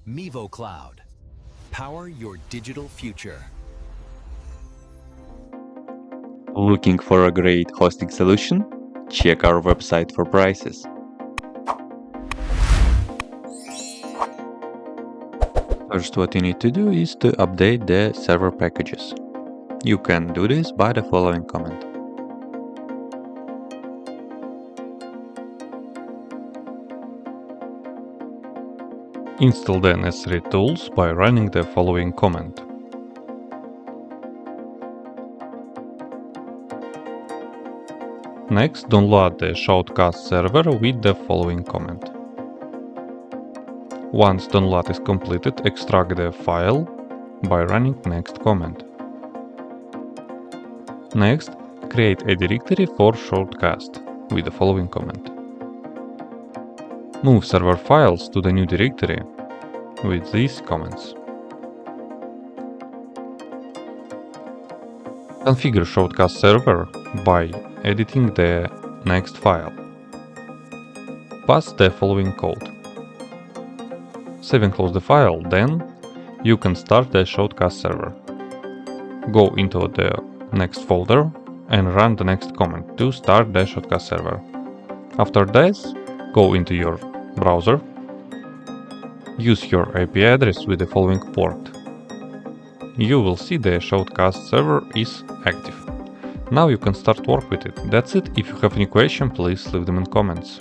Mevo Cloud. Power your digital future. Looking for a great hosting solution? Check our website for prices. First, what you need to do is to update the server packages. You can do this by the following command. Install the necessary tools by running the following command. Next, download the ShoutCast server with the following command. Once download is completed, extract the file by running next command. Next, create a directory for ShoutCast with the following command. Move server files to the new directory with these commands. Configure ShoutCast server by editing the next file. Pass the following code. Save and close the file, then you can start the ShoutCast server. Go into the next folder and run the next command to start the ShoutCast server. After this, go into your browser. Use your IP address with the following port. You will see the ShoutCast server is active. Now you can start work with it. That's it. If you have any question, please leave them in comments.